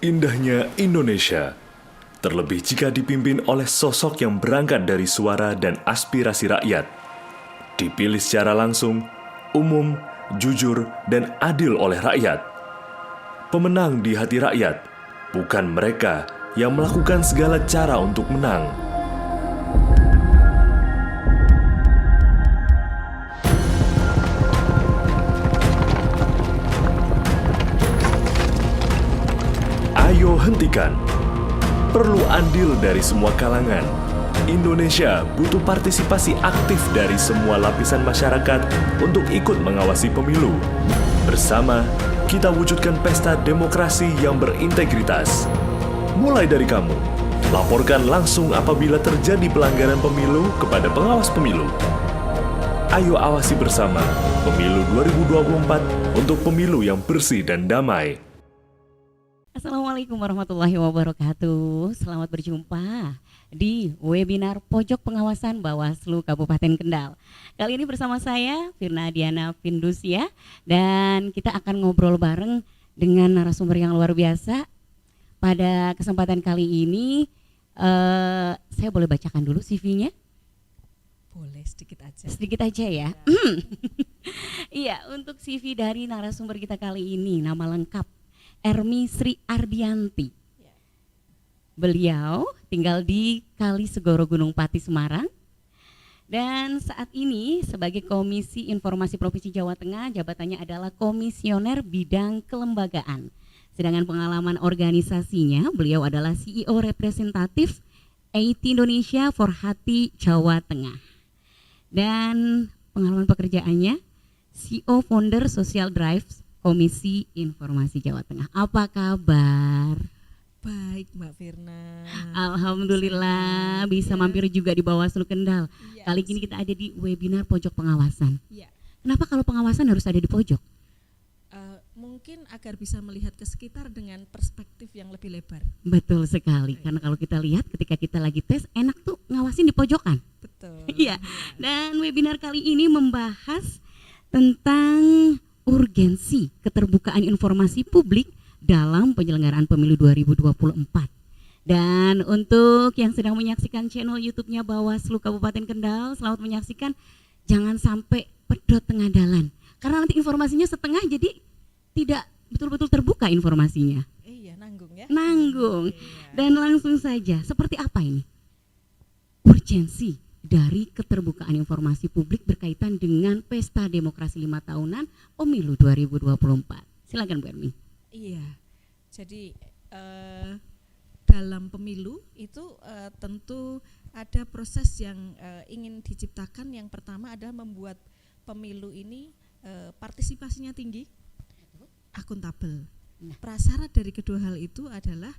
Indahnya Indonesia, terlebih jika dipimpin oleh sosok yang berangkat dari suara dan aspirasi rakyat, dipilih secara langsung, umum, jujur, dan adil oleh rakyat. Pemenang di hati rakyat, bukan mereka yang melakukan segala cara untuk menang. Ayo hentikan. Perlu andil dari semua kalangan. Indonesia butuh partisipasi aktif dari semua lapisan masyarakat untuk ikut mengawasi pemilu. Bersama, kita wujudkan pesta demokrasi yang berintegritas. Mulai dari kamu, laporkan langsung apabila terjadi pelanggaran pemilu kepada pengawas pemilu. Ayo awasi bersama Pemilu 2024 untuk pemilu yang bersih dan damai. Assalamualaikum warahmatullahi wabarakatuh. Selamat berjumpa di webinar Pojok Pengawasan Bawaslu Kabupaten Kendal. Kali ini bersama saya Firna Diana Findusia, dan kita akan ngobrol bareng dengan narasumber yang luar biasa. Pada kesempatan kali ini saya boleh bacakan dulu CV-nya? Boleh, sedikit aja. Sedikit aja ya. Iya, untuk CV dari narasumber kita kali ini, nama lengkap Ermi Sri Ardianti. Beliau tinggal di Kalisegoro Gunung Pati, Semarang. Dan saat ini sebagai Komisi Informasi Provinsi Jawa Tengah, jabatannya adalah Komisioner Bidang Kelembagaan. Sedangkan pengalaman organisasinya, beliau adalah CEO representatif IT Indonesia for Hati Jawa Tengah. Dan pengalaman pekerjaannya, CEO Founder Social Drive Komisi Informasi Jawa Tengah. Apa kabar? Baik, Mbak Firna. Alhamdulillah bisa mampir juga di Bawaslu Kendal. Iya, Kali ini kita ada di webinar Pojok Pengawasan. Iya. Kenapa kalau pengawasan harus ada di pojok? Mungkin agar bisa melihat ke sekitar dengan perspektif yang lebih lebar. Betul sekali, karena kalau kita lihat ketika kita lagi tes, enak tuh ngawasin di pojokan. Betul. Iya. Dan webinar kali ini membahas tentang urgensi keterbukaan informasi publik dalam penyelenggaraan pemilu 2024. Dan untuk yang sedang menyaksikan channel YouTube-nya Bawaslu Kabupaten Kendal, selamat menyaksikan. Jangan sampai pedot tengah jalan, karena nanti informasinya setengah, jadi tidak betul-betul terbuka informasinya. Iya, nanggung ya. Nanggung. Iya. Dan langsung saja, seperti apa ini urgensi dari keterbukaan informasi publik berkaitan dengan pesta demokrasi 5 tahunan pemilu 2024. Silakan Bu Ermi. Iya. Jadi dalam pemilu itu tentu ada proses yang ingin diciptakan. Yang pertama adalah membuat pemilu ini partisipasinya tinggi, akuntabel. Prasyarat dari kedua hal itu adalah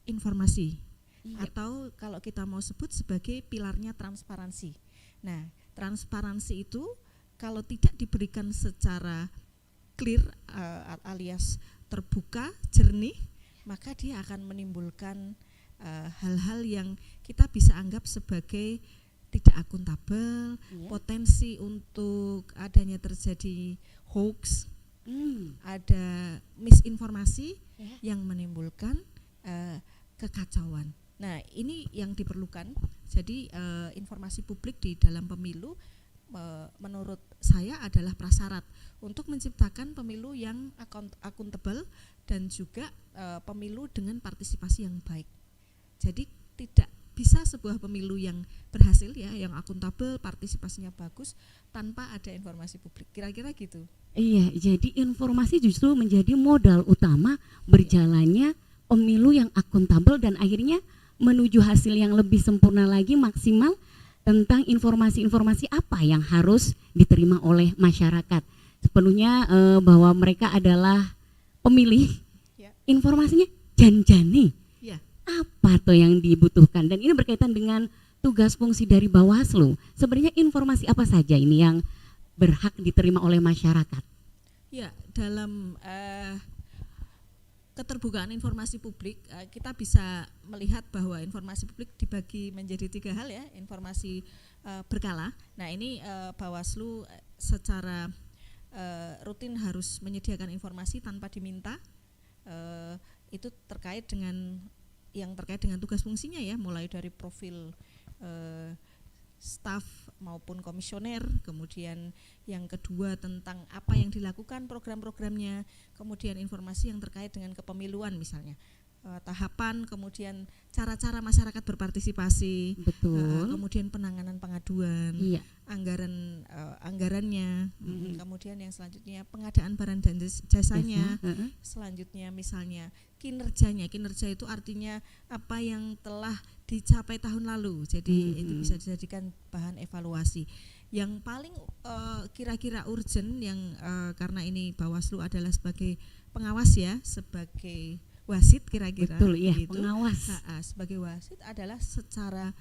informasi. Iya. Atau kalau kita mau sebut sebagai pilarnya transparansi. Nah, transparansi itu kalau tidak diberikan secara clear alias terbuka, jernih, maka dia akan menimbulkan hal-hal yang kita bisa anggap sebagai tidak akuntabel, Iya. potensi untuk adanya terjadi hoax, ada misinformasi yang menimbulkan kekacauan. Nah, ini yang diperlukan. Jadi informasi publik di dalam pemilu menurut saya adalah prasyarat untuk menciptakan pemilu yang akuntabel dan juga pemilu dengan partisipasi yang baik. Jadi tidak bisa sebuah pemilu yang berhasil ya, yang akuntabel, partisipasinya bagus tanpa ada informasi publik. Kira-kira gitu. Iya, jadi informasi justru menjadi modal utama berjalannya pemilu yang akuntabel dan akhirnya menuju hasil yang lebih sempurna lagi, maksimal, tentang informasi-informasi apa yang harus diterima oleh masyarakat. Sepenuhnya bahwa mereka adalah pemilih, Ya. informasinya janjani. Ya. Apa tuh yang dibutuhkan? Dan ini berkaitan dengan tugas fungsi dari Bawaslu. Sebenarnya informasi apa saja ini yang berhak diterima oleh masyarakat? Ya, dalam keterbukaan informasi publik kita bisa melihat bahwa informasi publik dibagi menjadi 3 hal ya. Informasi berkala. Nah, ini Bawaslu secara rutin harus menyediakan informasi tanpa diminta. itu terkait dengan tugas fungsinya ya, mulai dari profil staf maupun komisioner, kemudian yang kedua tentang apa yang dilakukan program-programnya, kemudian informasi yang terkait dengan kepemiluan misalnya, tahapan, kemudian cara-cara masyarakat berpartisipasi, Betul. kemudian penanganan pengaduan, Iya. anggarannya, kemudian yang selanjutnya pengadaan barang dan jasanya, selanjutnya misalnya kinerja itu artinya apa yang telah dicapai tahun lalu, jadi itu bisa dijadikan bahan evaluasi. Yang paling kira-kira urgent yang karena ini Bawaslu adalah sebagai pengawas ya, sebagai wasit kira-kira. Betul, iya, gitu. pengawas. Sebagai wasit adalah secara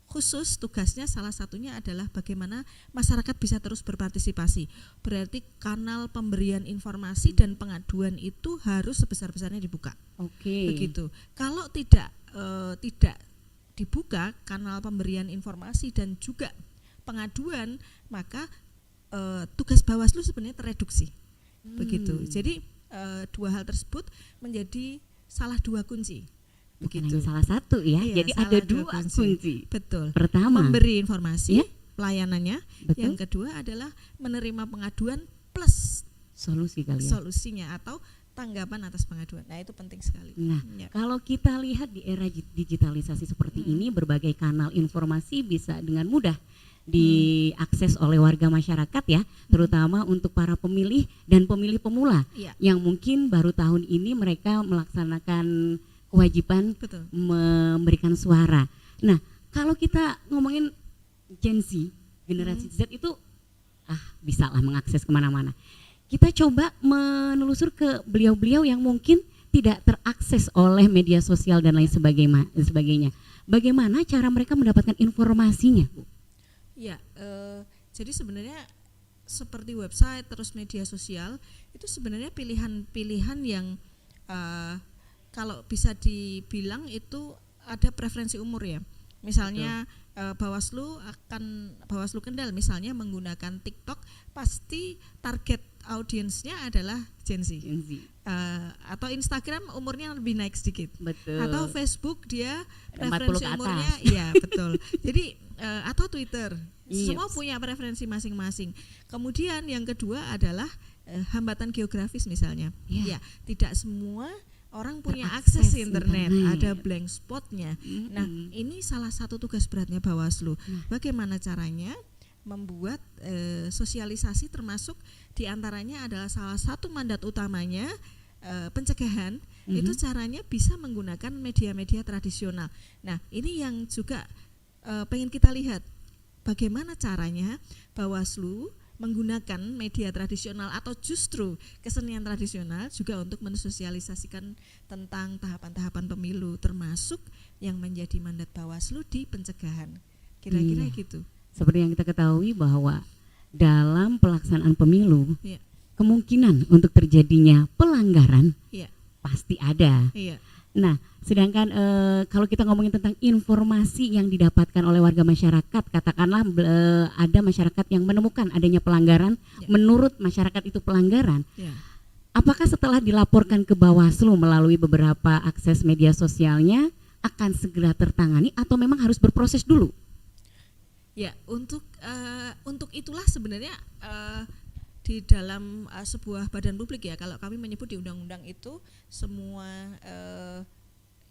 khusus tugasnya salah satunya adalah bagaimana masyarakat bisa terus berpartisipasi. Berarti kanal pemberian informasi dan pengaduan itu harus sebesar-besarnya dibuka. Oke. Begitu. Kalau tidak dibuka kanal pemberian informasi dan juga pengaduan, maka tugas Bawaslu sebenarnya tereduksi. Begitu. Jadi dua hal tersebut menjadi salah dua kunci. Bukan Begitu. hanya salah satu ya, Iya, jadi salah ada dua kunci. Betul. Pertama, Memberi informasi, ya, pelayanannya. betul. Yang kedua adalah menerima pengaduan plus Solusi kali ya. solusinya atau tanggapan atas pengaduan. Nah, itu penting sekali. Nah, Ya. kalau kita lihat di era digitalisasi seperti ini, berbagai kanal informasi bisa dengan mudah diakses oleh warga masyarakat ya, terutama untuk para pemilih dan pemilih pemula Iya. yang mungkin baru tahun ini mereka melaksanakan kewajiban Betul. memberikan suara. Nah, kalau kita ngomongin Gen Z, generasi Z itu bisa lah mengakses kemana-mana. Kita coba menelusur ke beliau-beliau yang mungkin tidak terakses oleh media sosial dan lain sebagainya. Bagaimana cara mereka mendapatkan informasinya, Bu? Ya, jadi sebenarnya seperti website terus media sosial itu sebenarnya pilihan-pilihan yang kalau bisa dibilang itu ada preferensi umur ya. Misalnya Bawaslu Kendal misalnya menggunakan TikTok, pasti target audiensnya adalah Gen Z. Atau Instagram umurnya lebih naik sedikit. Betul. Atau Facebook dia 40 preferensi ke umurnya, atas. iya betul. Jadi atau Twitter, Iya. semua punya preferensi masing-masing. Kemudian yang kedua adalah hambatan geografis misalnya. Iya. Ya, tidak semua orang punya Terakses akses internet, internet. ada blank spotnya. Nah, ini salah satu tugas beratnya Bawaslu. Bagaimana caranya membuat sosialisasi, termasuk diantaranya adalah salah satu mandat utamanya pencegahan. Itu caranya bisa menggunakan media-media tradisional. Nah, ini yang juga pengen kita lihat bagaimana caranya Bawaslu menggunakan media tradisional atau justru kesenian tradisional juga untuk mensosialisasikan tentang tahapan-tahapan pemilu, termasuk yang menjadi mandat Bawaslu di pencegahan. Kira-kira Iya. gitu. Seperti yang kita ketahui bahwa dalam pelaksanaan pemilu, Iya. kemungkinan untuk terjadinya pelanggaran Iya. pasti ada. Iya. Nah, sedangkan kalau kita ngomongin tentang informasi yang didapatkan oleh warga masyarakat, katakanlah ada masyarakat yang menemukan adanya pelanggaran, Ya. menurut masyarakat itu pelanggaran, Ya. apakah setelah dilaporkan ke Bawaslu melalui beberapa akses media sosialnya akan segera tertangani atau memang harus berproses dulu? Ya, untuk itulah sebenarnya di dalam sebuah badan publik ya, kalau kami menyebut di undang-undang itu semua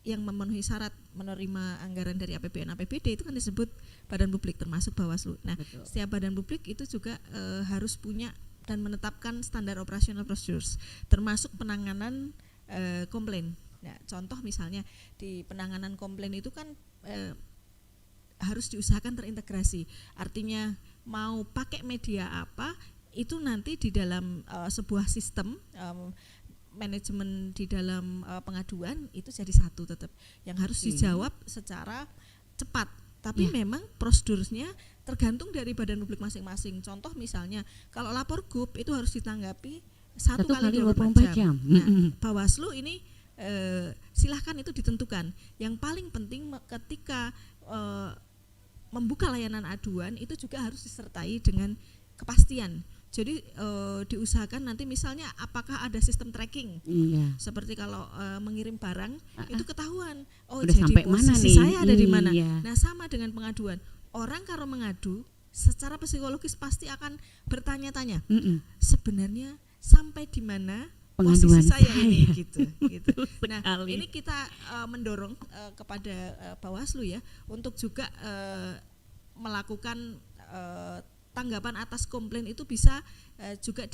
yang memenuhi syarat menerima anggaran dari APBN APBD itu kan disebut badan publik, termasuk Bawaslu. Nah, Betul. setiap badan publik itu juga harus punya dan menetapkan standar operational procedures, termasuk penanganan komplain. Nah, contoh misalnya di penanganan komplain itu kan harus diusahakan terintegrasi. Artinya mau pakai media apa itu nanti di dalam sebuah sistem manajemen di dalam pengaduan itu jadi satu tetap yang harus dijawab secara cepat. Tapi memang prosedurnya tergantung dari badan publik masing-masing. Contoh misalnya kalau lapor GUP itu harus ditanggapi 1 kali 24 jam. Nah, Bawaslu ini silahkan itu ditentukan. Yang paling penting ketika membuka layanan aduan itu juga harus disertai dengan kepastian Jadi diusahakan nanti misalnya apakah ada sistem tracking. Iya. Seperti kalau mengirim barang itu ketahuan. Oh, Udah jadi sampai mana posisi nih? saya ada di mana. Iya. Nah, sama dengan pengaduan. Orang kalau mengadu secara psikologis pasti akan bertanya-tanya. Sebenarnya sampai di mana Pengaduan posisi saya ini saya. gitu. Nah, sekali. ini kita mendorong kepada Bawaslu ya untuk juga melakukan tanggapan atas komplain itu bisa juga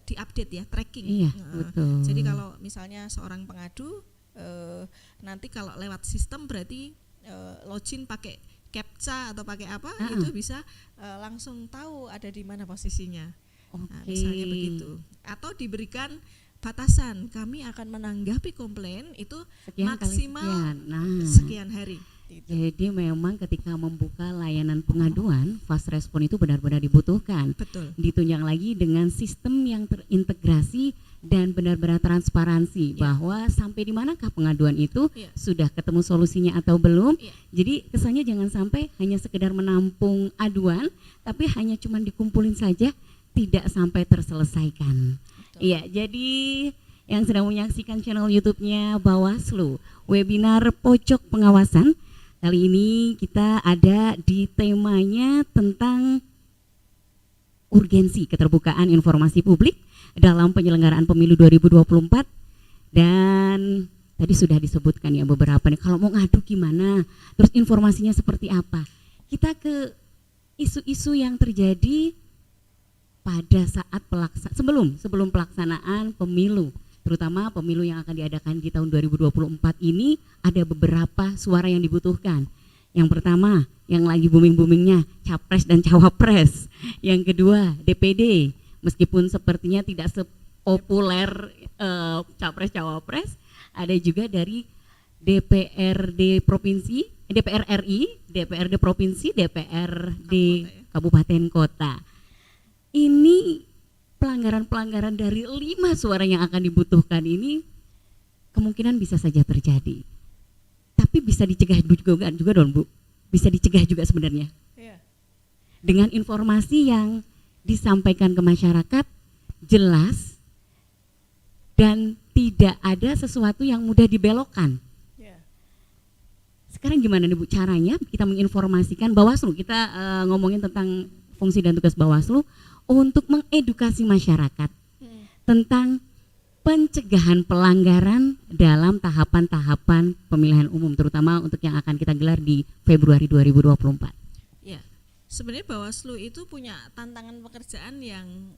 diupdate ya, tracking. Iya, betul. Jadi kalau misalnya seorang pengadu nanti kalau lewat sistem berarti login pakai CAPTCHA atau pakai apa itu bisa langsung tahu ada di mana posisinya. Nah, misalnya begitu. Atau diberikan batasan, kami akan menanggapi komplain itu Sekian kali maksimal sekian. Nah. sekian hari. Gitu. Jadi memang ketika membuka layanan pengaduan, fast respon itu benar-benar dibutuhkan. Betul. Ditunjang lagi dengan sistem yang terintegrasi dan benar-benar transparansi bahwa sampai di manakah pengaduan itu, sudah ketemu solusinya atau belum. Jadi kesannya jangan sampai hanya sekedar menampung aduan, tapi hanya cuma dikumpulin saja, tidak sampai terselesaikan. Iya, jadi yang sedang menyaksikan channel YouTube-nya Bawaslu, webinar Pojok Pengawasan. Kali ini kita ada di temanya tentang urgensi keterbukaan informasi publik dalam penyelenggaraan pemilu 2024. Dan tadi sudah disebutkan ya beberapa nih, kalau mau ngadu gimana, terus informasinya seperti apa. Kita ke isu-isu yang terjadi pada saat sebelum pelaksanaan pemilu, terutama pemilu yang akan diadakan di tahun 2024 ini. Ada beberapa suara yang dibutuhkan. Yang pertama, yang lagi booming-boomingnya capres dan cawapres. Yang kedua, DPD, meskipun sepertinya tidak sepopuler capres cawapres. Ada juga dari DPRD provinsi, DPR RI, DPRD provinsi, DPRD kabupaten kota. Ini pelanggaran-pelanggaran dari 5 suara yang akan dibutuhkan ini kemungkinan bisa saja terjadi. Tapi bisa dicegah juga dong Bu. Bisa dicegah juga sebenarnya. Dengan informasi yang disampaikan ke masyarakat jelas dan tidak ada sesuatu yang mudah dibelokkan. Sekarang gimana nih Bu caranya kita menginformasikan Bawaslu? Kita ngomongin tentang fungsi dan tugas Bawaslu untuk mengedukasi masyarakat tentang pencegahan pelanggaran dalam tahapan-tahapan pemilihan umum, terutama untuk yang akan kita gelar di Februari 2024. Ya, sebenarnya Bawaslu itu punya tantangan pekerjaan yang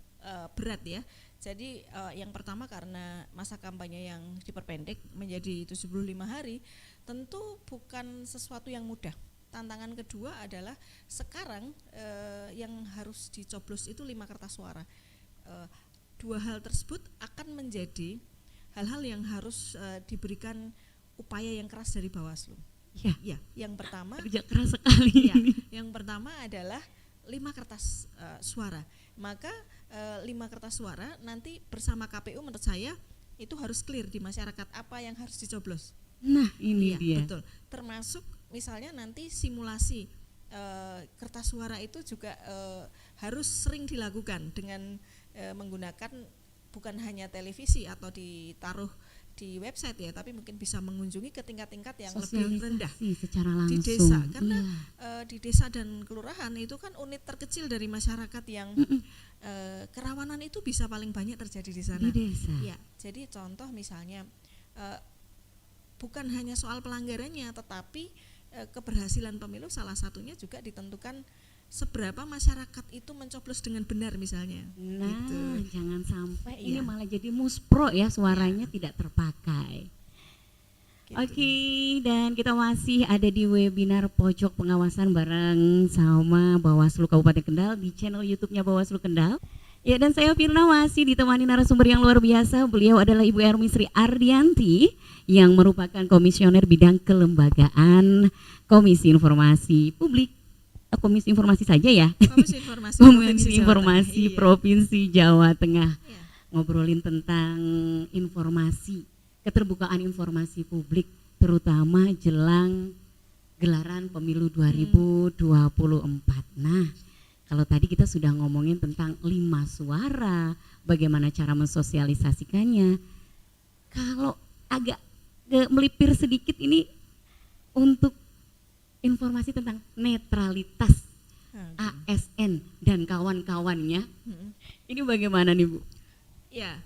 berat ya. Jadi yang pertama karena masa kampanye yang diperpendek menjadi 75 hari, tentu bukan sesuatu yang mudah. Tantangan kedua adalah sekarang yang harus dicoblos itu 5 kertas suara. Dua hal tersebut akan menjadi hal-hal yang harus diberikan upaya yang keras dari Bawaslu. Ya, yang pertama kerja keras sekali. Ya, yang pertama adalah 5 kertas suara. Maka 5 kertas suara nanti bersama KPU menurut saya itu harus clear di masyarakat apa yang harus dicoblos. Nah, ini dia. Betul. Termasuk misalnya nanti simulasi kertas suara itu juga harus sering dilakukan dengan menggunakan bukan hanya televisi atau ditaruh di website ya, tapi mungkin bisa mengunjungi ke tingkat-tingkat yang lebih rendah secara langsung di desa, karena di desa dan kelurahan itu kan unit terkecil dari masyarakat yang kerawanan itu bisa paling banyak terjadi di sana. Di desa. Ya, jadi contoh misalnya bukan hanya soal pelanggarannya, tetapi keberhasilan pemilu salah satunya juga ditentukan seberapa masyarakat itu mencoblos dengan benar misalnya. Nah, gitu. Jangan sampai ini malah jadi muspro ya, suaranya tidak terpakai. Gitu. Oke, dan kita masih ada di webinar Pojok Pengawasan bareng sama Bawaslu Kabupaten Kendal di channel YouTube-nya Bawaslu Kendal. Ya, dan saya Firna masih ditemani narasumber yang luar biasa. Beliau adalah Ibu Ermi Sri Ardianti yang merupakan komisioner bidang kelembagaan Komisi Informasi Publik. Komisi Informasi saja ya. Komisi Informasi Komisi Informasi Jawa Provinsi Jawa Tengah. Iya. Ngobrolin tentang informasi, keterbukaan informasi publik terutama jelang gelaran pemilu 2024. Nah, Kalau tadi kita sudah ngomongin tentang 5 suara, bagaimana cara mensosialisasikannya. Kalau agak melipir sedikit ini untuk informasi tentang netralitas ASN dan kawan-kawannya. Ini bagaimana nih Bu? Ya,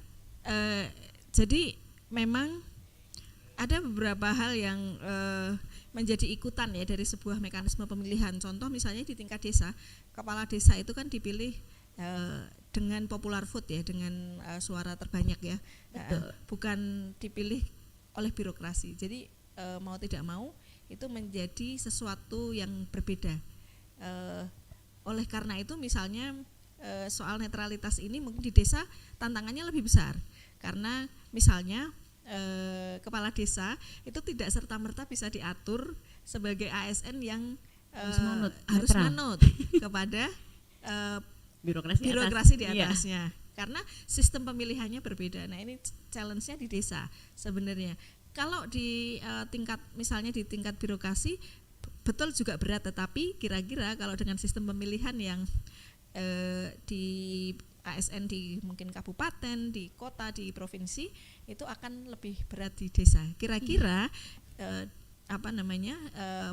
jadi memang ada beberapa hal yang menjadi ikutan ya dari sebuah mekanisme pemilihan. Contoh misalnya di tingkat desa, kepala desa itu kan dipilih dengan popular vote ya, dengan suara terbanyak ya, bukan dipilih oleh birokrasi. Jadi mau tidak mau itu menjadi sesuatu yang berbeda. Oleh karena itu misalnya soal netralitas ini mungkin di desa tantangannya lebih besar, karena misalnya kepala desa itu tidak serta-merta bisa diatur sebagai ASN yang harus manut kepada birokrasi di atasnya, karena sistem pemilihannya berbeda. Nah ini challenge-nya di desa sebenarnya. Kalau di misalnya di tingkat birokrasi betul juga berat, tetapi kira-kira kalau dengan sistem pemilihan yang di ASN di mungkin kabupaten, di kota, di provinsi itu akan lebih berat di desa. Kira-kira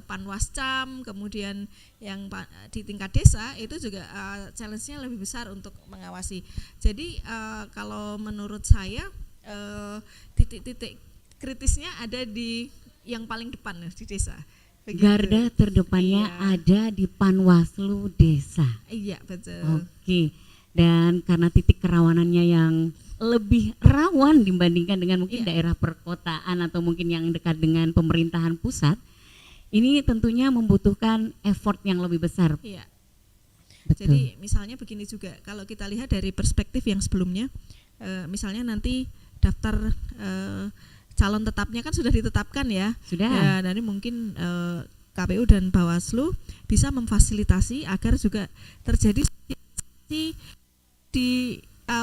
Panwascam, kemudian yang di tingkat desa itu juga challenge-nya lebih besar untuk mengawasi. Jadi kalau menurut saya titik-titik kritisnya ada di yang paling depan di desa. Begitu. Garda terdepannya ada di Panwaslu desa. Iya betul. Oke. Dan karena titik kerawanannya yang lebih rawan dibandingkan dengan mungkin daerah perkotaan atau mungkin yang dekat dengan pemerintahan pusat, ini tentunya membutuhkan effort yang lebih besar. Iya. Betul. Jadi misalnya begini juga, kalau kita lihat dari perspektif yang sebelumnya, misalnya nanti daftar calon tetapnya kan sudah ditetapkan ya. Sudah. Ya, dan mungkin KPU dan Bawaslu bisa memfasilitasi agar juga terjadi di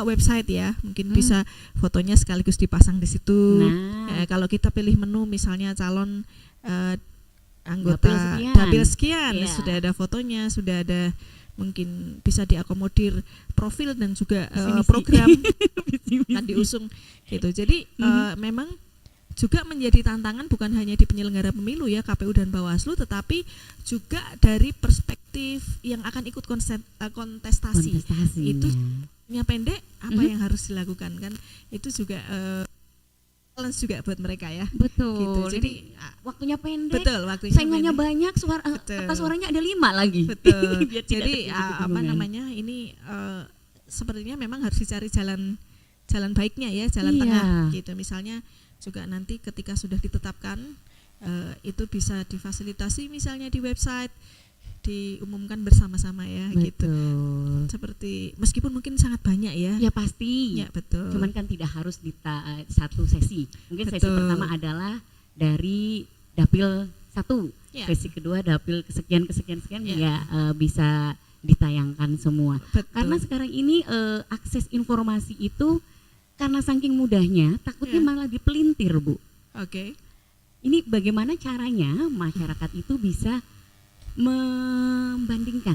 website ya, mungkin bisa fotonya sekaligus dipasang di situ. Nah. Kalau kita pilih menu misalnya calon anggota dapil sekian, sudah ada fotonya, sudah ada mungkin bisa diakomodir profil dan juga program kan diusung gitu. Jadi memang juga menjadi tantangan bukan hanya di penyelenggara pemilu ya, KPU dan Bawaslu, tetapi juga dari perspektif yang akan ikut kontestasi. Itu pendek apa yang harus dilakukan kan, itu juga challenge juga buat mereka ya. Betul. Gitu. Jadi waktunya pendek. Betul, waktunya saingannya pendek. Banyak, kata suaranya ada 5 lagi. Betul. Jadi ini sepertinya memang harus dicari jalan baiknya ya, jalan tengah gitu. Misalnya juga nanti ketika sudah ditetapkan itu bisa difasilitasi misalnya di website, diumumkan bersama-sama ya. Betul. Gitu. Seperti meskipun mungkin sangat banyak ya. Ya pasti. Ya betul. Cuman kan tidak harus di satu sesi. Mungkin sesi pertama adalah dari dapil 1, sesi kedua dapil kesekian bisa ditayangkan semua. Betul. Karena sekarang ini akses informasi itu karena saking mudahnya takutnya malah dipelintir Bu. Oke. Ini bagaimana caranya masyarakat itu bisa membandingkan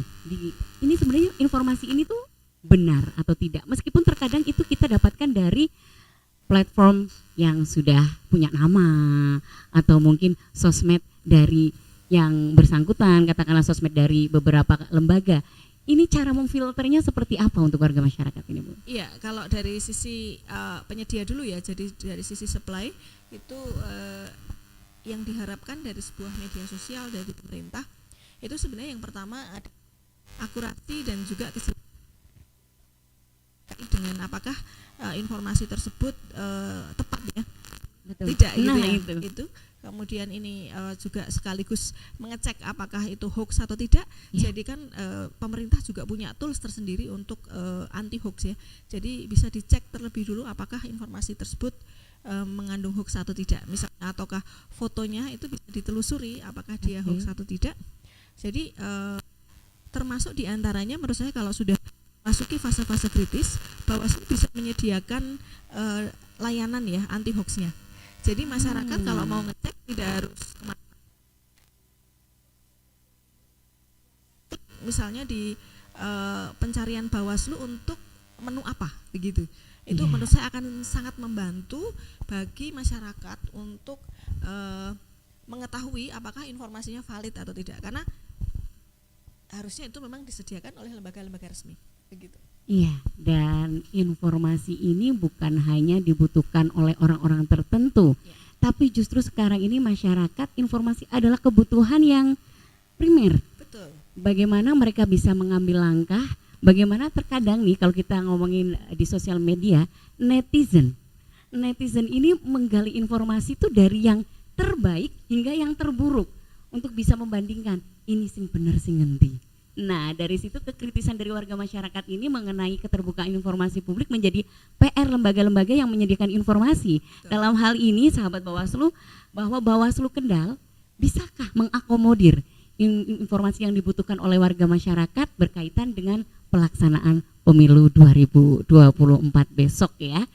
ini sebenarnya informasi ini tuh benar atau tidak, meskipun terkadang itu kita dapatkan dari platform yang sudah punya nama atau mungkin sosmed dari yang bersangkutan, katakanlah sosmed dari beberapa lembaga. Ini cara memfilternya seperti apa untuk warga masyarakat ini Bu? Iya, kalau dari sisi penyedia dulu ya, jadi dari sisi supply itu yang diharapkan dari sebuah media sosial dari pemerintah itu sebenarnya yang pertama ada akurasi dan juga dengan apakah informasi tersebut tepat ya. Betul. Tidak itu. Kemudian ini juga sekaligus mengecek apakah itu hoax atau tidak. Jadi kan pemerintah juga punya tools tersendiri untuk anti hoax ya. Jadi bisa dicek terlebih dulu apakah informasi tersebut mengandung hoax atau tidak. Misalnya ataukah fotonya itu bisa ditelusuri apakah dia hoax atau tidak. Jadi termasuk diantaranya menurut saya kalau sudah masuki fase-fase kritis, Bawaslu bisa menyediakan layanan ya anti hoaxnya. Jadi masyarakat kalau mau ngecek tidak harus misalnya di pencarian Bawaslu untuk menu apa begitu. Itu menurut saya akan sangat membantu bagi masyarakat untuk mengetahui apakah informasinya valid atau tidak, karena harusnya itu memang disediakan oleh lembaga-lembaga resmi begitu. Iya, dan informasi ini bukan hanya dibutuhkan oleh orang-orang tertentu, tapi justru sekarang ini masyarakat informasi adalah kebutuhan yang primer. Betul. Bagaimana mereka bisa mengambil langkah, bagaimana terkadang nih kalau kita ngomongin di sosial media, netizen ini menggali informasi itu dari yang terbaik hingga yang terburuk untuk bisa membandingkan ini sing bener sing ngendi. Nah, dari situ kekritisan dari warga masyarakat ini mengenai keterbukaan informasi publik menjadi PR lembaga-lembaga yang menyediakan informasi. Dalam hal ini sahabat Bawaslu, bahwa Bawaslu Kendal bisakah mengakomodir informasi yang dibutuhkan oleh warga masyarakat berkaitan dengan pelaksanaan pemilu 2024 besok ya.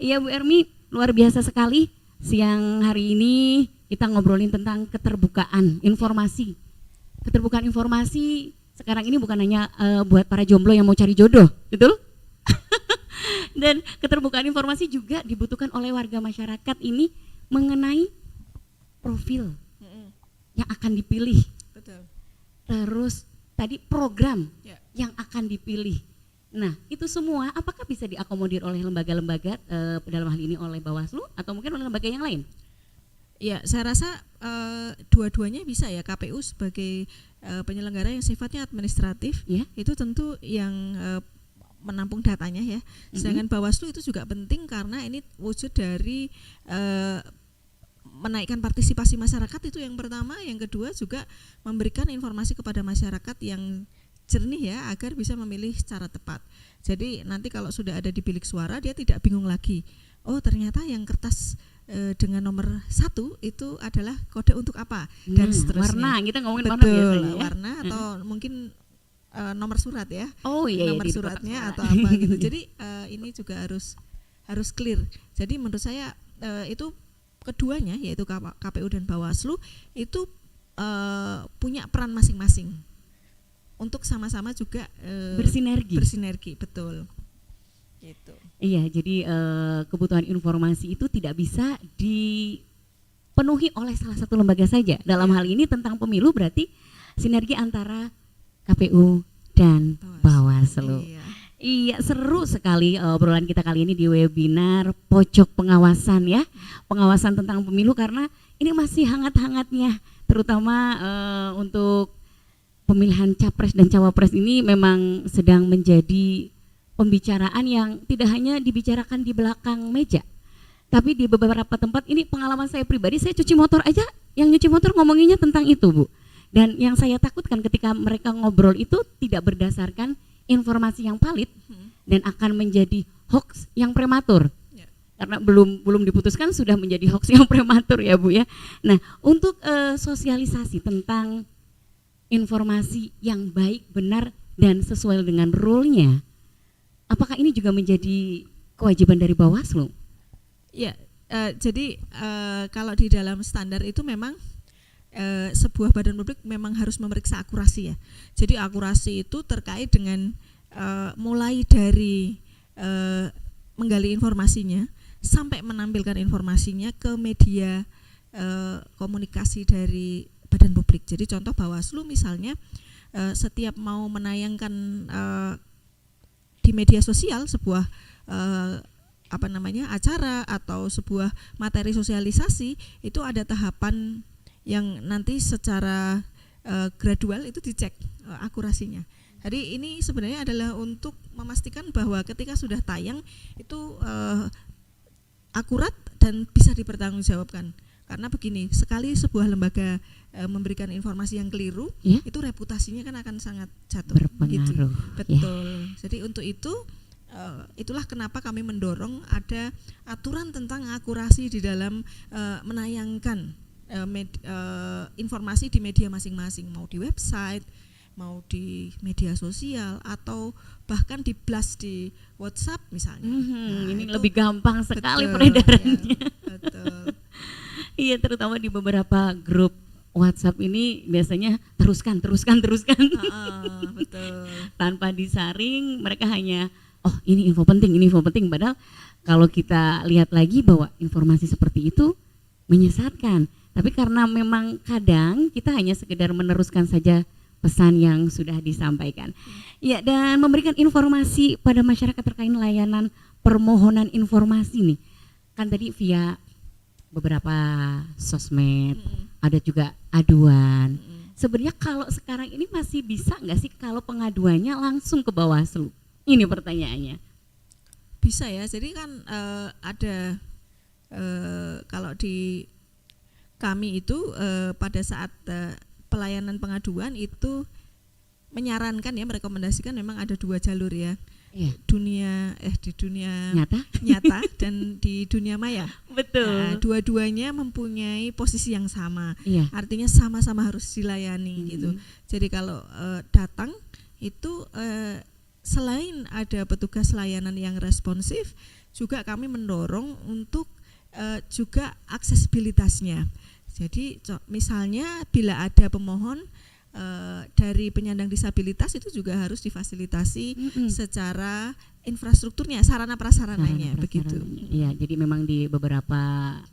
Iya Bu Ermi, luar biasa sekali siang hari ini kita ngobrolin tentang keterbukaan informasi. Keterbukaan informasi sekarang ini bukan hanya buat para jomblo yang mau cari jodoh, betul? Dan keterbukaan informasi juga dibutuhkan oleh warga masyarakat ini mengenai profil yang akan dipilih. Betul. Terus tadi program yang akan dipilih. Nah, itu semua apakah bisa diakomodir oleh lembaga-lembaga dalam hal ini oleh Bawaslu atau mungkin oleh lembaga yang lain? Ya, saya rasa dua-duanya bisa ya. KPU sebagai penyelenggara yang sifatnya administratif, itu tentu yang menampung datanya ya. Sedangkan Bawaslu itu juga penting karena ini wujud dari menaikkan partisipasi masyarakat, itu yang pertama. Yang kedua juga memberikan informasi kepada masyarakat yang jernih ya, agar bisa memilih secara tepat. Jadi nanti kalau sudah ada di bilik suara, dia tidak bingung lagi. Oh, ternyata yang kertas dengan nomor 1 itu adalah kode untuk apa dan seterusnya. Warna, kita ngomongin warna biasanya ya. Warna atau mungkin nomor surat ya. Oh iya, nomor suratnya atau apa gitu. Jadi ini juga harus clear. Jadi menurut saya itu keduanya, yaitu KPU dan Bawaslu itu punya peran masing-masing untuk sama-sama juga bersinergi, betul. Gitu. Iya, jadi kebutuhan informasi itu tidak bisa dipenuhi oleh salah satu lembaga saja. Dalam hal ini tentang pemilu berarti sinergi antara KPU dan Bawaslu. Iya, seru sekali obrolan kita kali ini di webinar Pojok Pengawasan ya. Pengawasan tentang pemilu, karena ini masih hangat-hangatnya, terutama untuk pemilihan capres dan cawapres ini memang sedang menjadi pembicaraan yang tidak hanya dibicarakan di belakang meja, tapi di beberapa tempat. Ini pengalaman saya pribadi, saya cuci motor aja, yang nyuci motor ngomonginnya tentang itu Bu. Dan yang saya takutkan ketika mereka ngobrol itu tidak berdasarkan informasi yang valid dan akan menjadi hoax yang prematur. Karena belum diputuskan sudah menjadi hoax yang prematur ya Bu ya. Nah, untuk sosialisasi tentang informasi yang baik, benar dan sesuai dengan rule-nya, apakah ini juga menjadi kewajiban dari Bawaslu? Ya, jadi kalau di dalam standar itu memang sebuah badan publik memang harus memeriksa akurasi ya. Jadi akurasi itu terkait dengan mulai dari menggali informasinya sampai menampilkan informasinya ke media komunikasi dari badan publik. Jadi contoh Bawaslu misalnya setiap mau menayangkan di media sosial sebuah acara atau sebuah materi sosialisasi, itu ada tahapan yang nanti secara gradual itu dicek akurasinya. Jadi ini sebenarnya adalah untuk memastikan bahwa ketika sudah tayang itu akurat dan bisa dipertanggungjawabkan. Karena begini, sekali sebuah lembaga memberikan informasi yang keliru, itu reputasinya kan akan sangat jatuh. Berpengaruh. Gitu. Betul. Jadi untuk itu, itulah kenapa kami mendorong ada aturan tentang akurasi di dalam menayangkan informasi di media masing-masing, mau di website, mau di media sosial, atau bahkan di blast di WhatsApp misalnya. Ini lebih gampang sekali peredarannya. Ya, betul. Iya, terutama di beberapa grup WhatsApp ini biasanya teruskan Betul. tanpa disaring, mereka hanya ini info penting, padahal kalau kita lihat lagi bahwa informasi seperti itu menyesatkan, tapi karena memang kadang kita hanya sekedar meneruskan saja pesan yang sudah disampaikan. Ya, dan memberikan informasi pada masyarakat terkait layanan permohonan informasi nih. Kan tadi via beberapa sosmed, ada juga aduan. Sebenarnya kalau sekarang ini masih bisa nggak sih kalau pengaduannya langsung ke Bawaslu? Ini pertanyaannya. Bisa ya, jadi kan ada kalau di kami itu pada saat pelayanan pengaduan itu menyarankan ya, merekomendasikan memang ada 2 jalur ya. Iya. Di dunia Nyata? dan di dunia maya. Betul. Nah, dua-duanya mempunyai posisi yang sama. Iya. Artinya sama-sama harus dilayani gitu. Jadi kalau datang itu selain ada petugas layanan yang responsif, juga kami mendorong untuk juga aksesibilitasnya. Jadi misalnya bila ada pemohon dari penyandang disabilitas itu juga harus difasilitasi secara infrastrukturnya, sarana prasarananya begitu. Iya, jadi memang di beberapa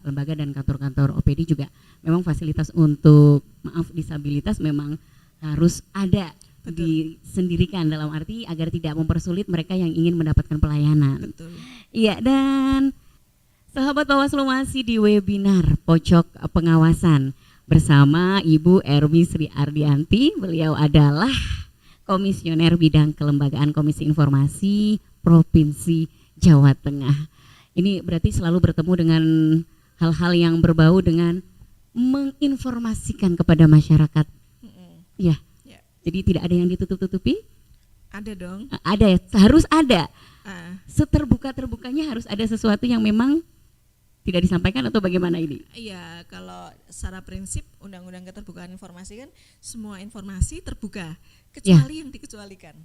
lembaga dan kantor-kantor OPD juga memang fasilitas untuk disabilitas memang harus ada. Betul. Disendirikan dalam arti agar tidak mempersulit mereka yang ingin mendapatkan pelayanan. Betul. Iya, dan sahabat Bawaslu masih di webinar Pojok Pengawasan bersama Ibu Ermi Sri Ardianti. Beliau adalah Komisioner Bidang Kelembagaan Komisi Informasi Provinsi Jawa Tengah. Ini berarti selalu bertemu dengan hal-hal yang berbau dengan menginformasikan kepada masyarakat. Ya. Jadi tidak ada yang ditutup-tutupi? Ada dong. Ada ya, harus ada. Seterbuka-terbukanya harus ada sesuatu yang memang tidak disampaikan atau bagaimana ini? Iya, kalau secara prinsip Undang-Undang Keterbukaan Informasi kan semua informasi terbuka kecuali yang dikecualikan.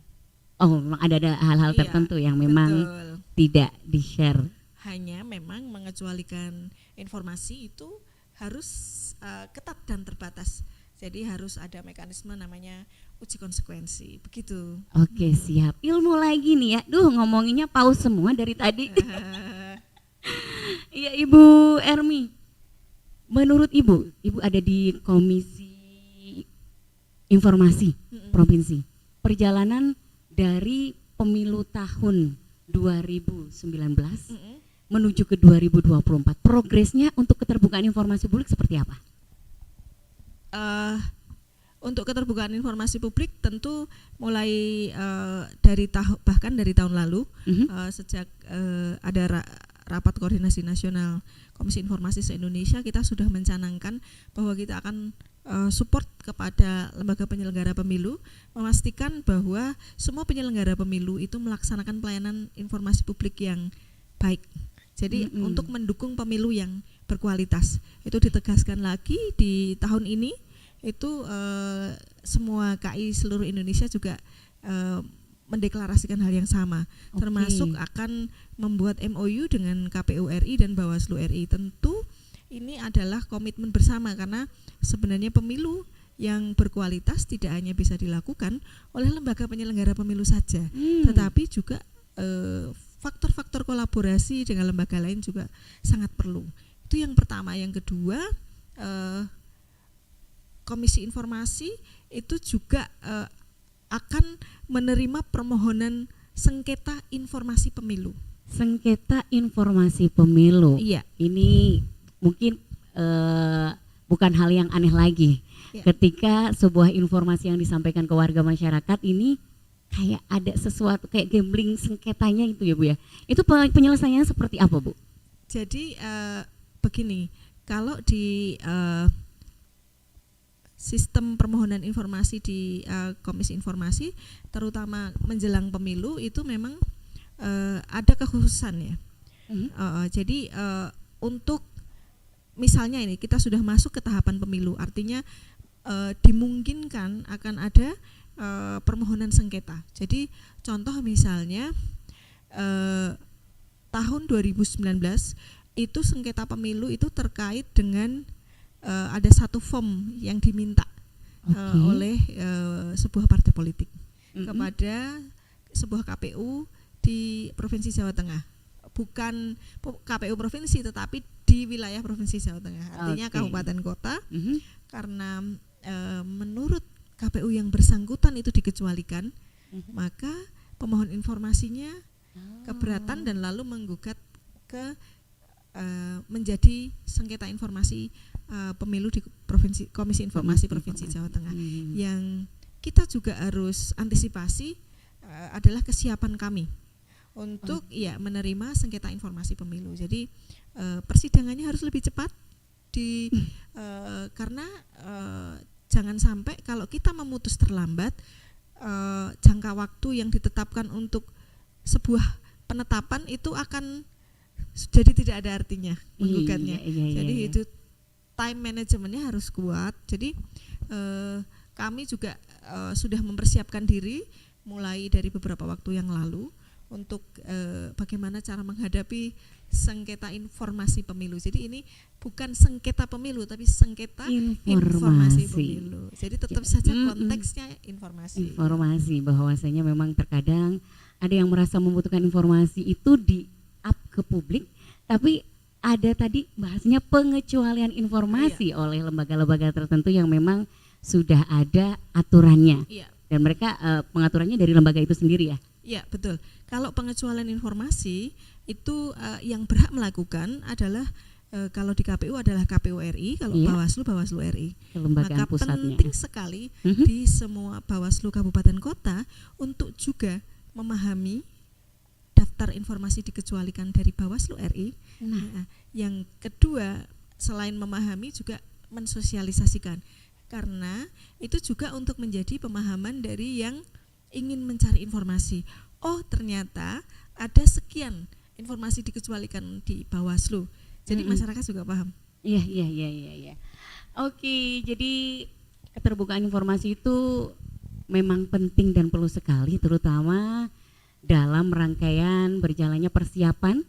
Oh, memang ada hal-hal tertentu yang memang tidak di-share. Hanya memang mengecualikan informasi itu harus ketat dan terbatas. Jadi harus ada mekanisme namanya uji konsekuensi, begitu. Oke, siap. Ilmu lagi nih ya. Ngomonginnya paus semua dari tadi. Iya, Ibu Ermi. Menurut Ibu ada di Komisi Informasi Provinsi. Perjalanan dari pemilu tahun 2019 menuju ke 2024. Progresnya untuk keterbukaan informasi publik seperti apa? Untuk keterbukaan informasi publik tentu mulai bahkan dari tahun lalu sejak ada rapat koordinasi nasional Komisi Informasi se-Indonesia, kita sudah mencanangkan bahwa kita akan support kepada lembaga penyelenggara pemilu, memastikan bahwa semua penyelenggara pemilu itu melaksanakan pelayanan informasi publik yang baik. Jadi untuk mendukung pemilu yang berkualitas, itu ditegaskan lagi di tahun ini. Itu semua KI seluruh Indonesia juga mendeklarasikan hal yang sama, termasuk akan membuat MOU dengan KPU RI dan Bawaslu RI. Tentu ini adalah komitmen bersama, karena sebenarnya pemilu yang berkualitas tidak hanya bisa dilakukan oleh lembaga penyelenggara pemilu saja, tetapi juga faktor-faktor kolaborasi dengan lembaga lain juga sangat perlu. Itu yang pertama. Yang kedua, Komisi Informasi itu juga akan menerima permohonan sengketa informasi pemilu. Sengketa informasi pemilu. Iya. Ini mungkin bukan hal yang aneh lagi. Iya. Ketika sebuah informasi yang disampaikan ke warga masyarakat ini kayak ada sesuatu kayak gambling sengketanya itu ya Bu ya. Itu penyelesaiannya seperti apa Bu? Jadi begini, kalau di sistem permohonan informasi di Komisi Informasi, terutama menjelang pemilu itu memang ada kekhususan ya. Jadi untuk misalnya ini kita sudah masuk ke tahapan pemilu, artinya dimungkinkan akan ada permohonan sengketa. Jadi contoh misalnya tahun 2019 itu sengketa pemilu itu terkait dengan ada satu form yang diminta oleh sebuah partai politik kepada sebuah KPU di Provinsi Jawa Tengah. Bukan KPU provinsi tetapi di wilayah Provinsi Jawa Tengah, artinya kabupaten kota, karena menurut KPU yang bersangkutan itu dikecualikan, maka pemohon informasinya keberatan dan lalu menggugat ke menjadi sengketa informasi pemilu di Komisi Informasi Provinsi Jawa Tengah. Yang kita juga harus antisipasi adalah kesiapan kami untuk menerima sengketa informasi pemilu. Jadi persidangannya harus lebih cepat karena jangan sampai kalau kita memutus terlambat, jangka waktu yang ditetapkan untuk sebuah penetapan itu akan jadi tidak ada artinya menggugatnya. Jadi itu time manajemennya harus kuat. Jadi kami juga sudah mempersiapkan diri mulai dari beberapa waktu yang lalu untuk bagaimana cara menghadapi sengketa informasi pemilu. Jadi ini bukan sengketa pemilu tapi sengketa informasi pemilu. Jadi tetap saja konteksnya informasi. Informasi, bahwasanya memang terkadang ada yang merasa membutuhkan informasi itu di up ke publik, tapi ada tadi bahasanya pengecualian informasi oleh lembaga-lembaga tertentu yang memang sudah ada aturannya. Dan mereka pengaturannya dari lembaga itu sendiri ya? Iya, betul. Kalau pengecualian informasi itu yang berhak melakukan adalah kalau di KPU adalah KPU RI, kalau Bawaslu RI. Kelembagaan maka pusatnya. Penting sekali di semua Bawaslu kabupaten kota untuk juga memahami daftar informasi dikecualikan dari Bawaslu RI. Nah, yang kedua selain memahami juga mensosialisasikan, karena itu juga untuk menjadi pemahaman dari yang ingin mencari informasi. Oh, ternyata ada sekian informasi dikecualikan di Bawaslu. Jadi masyarakat juga paham. Iya. Oke, jadi keterbukaan informasi itu memang penting dan perlu sekali, terutama dalam rangkaian berjalannya persiapan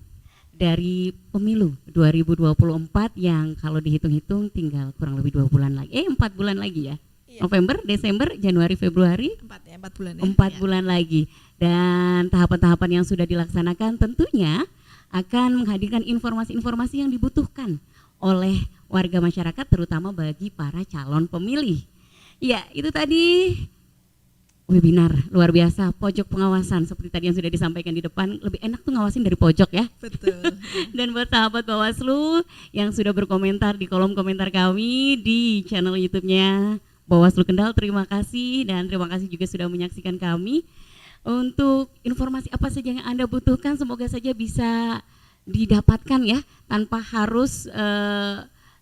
dari pemilu 2024 yang kalau dihitung-hitung tinggal kurang lebih 4 bulan lagi ya. November, Desember, Januari, Februari, 4 bulan ya. 4 bulan lagi. Dan tahapan-tahapan yang sudah dilaksanakan tentunya akan menghadirkan informasi-informasi yang dibutuhkan oleh warga masyarakat, terutama bagi para calon pemilih. Ya, itu tadi webinar luar biasa, pojok pengawasan seperti tadi yang sudah disampaikan di depan. Lebih enak tuh ngawasin dari pojok ya. Betul. Dan buat sahabat Bawaslu yang sudah berkomentar di kolom komentar kami di channel YouTube-nya Bawaslu Kendal, terima kasih, dan terima kasih juga sudah menyaksikan kami. Untuk informasi apa saja yang Anda butuhkan, semoga saja bisa didapatkan ya, tanpa harus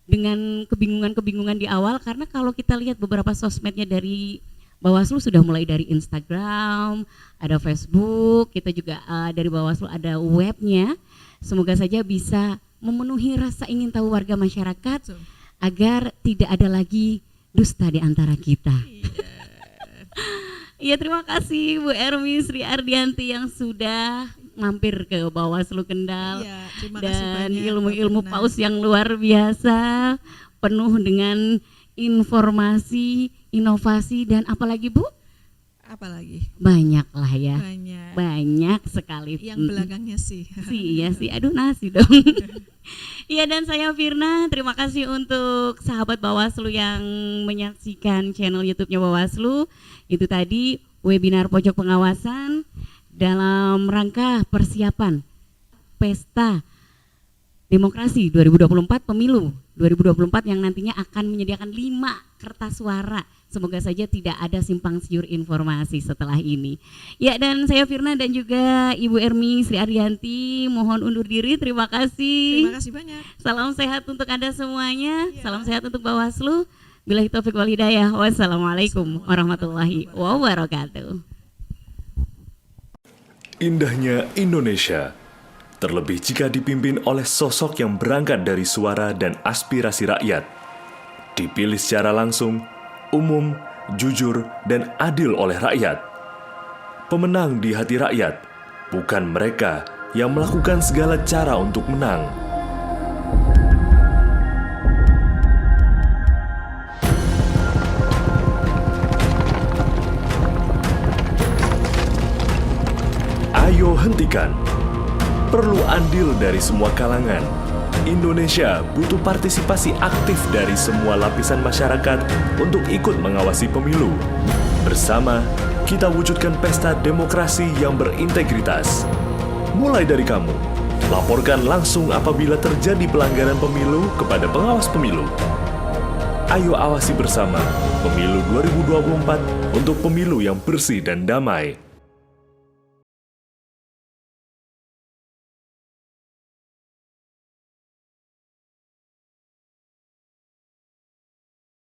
dengan kebingungan-kebingungan di awal. Karena kalau kita lihat beberapa sosmednya dari Bawaslu sudah mulai dari Instagram, ada Facebook, kita juga dari Bawaslu ada webnya. Semoga saja bisa memenuhi rasa ingin tahu warga masyarakat agar tidak ada lagi dusta di antara kita. Iya, terima kasih Bu Ermi Sri Ardianti yang sudah mampir ke Bawaslu Kendal, dan ilmu-ilmu paus yang luar biasa, penuh dengan informasi, inovasi, dan apalagi Bu? Apalagi? Banyak lah ya. Banyak sekali. Yang belakangnya sih. Iya sih, aduh nasi dong. Iya, dan saya Firna, terima kasih untuk sahabat Bawaslu yang menyaksikan channel YouTube-nya Bawaslu. Itu tadi webinar pojok pengawasan dalam rangka persiapan Pesta Demokrasi 2024, Pemilu 2024 yang nantinya akan menyediakan 5 kertas suara. Semoga saja tidak ada simpang siur informasi setelah ini. Ya, dan saya Firna dan juga Ibu Ermi Sri Ardianti mohon undur diri. Terima kasih. Terima kasih banyak. Salam sehat untuk Anda semuanya. Salam sehat untuk Bawaslu. Billahi taufiq wal hidayah. Wassalamualaikum warahmatullahi wabarakatuh. Indahnya Indonesia, terlebih jika dipimpin oleh sosok yang berangkat dari suara dan aspirasi rakyat, dipilih secara langsung, umum, jujur, dan adil oleh rakyat. Pemenang di hati rakyat, bukan mereka yang melakukan segala cara untuk menang. hentikan. Perlu andil dari semua kalangan. Indonesia butuh partisipasi aktif dari semua lapisan masyarakat untuk ikut mengawasi pemilu. Bersama, kita wujudkan pesta demokrasi yang berintegritas. Mulai dari kamu, laporkan langsung apabila terjadi pelanggaran pemilu kepada pengawas pemilu. Ayo awasi bersama Pemilu 2024 untuk pemilu yang bersih dan damai.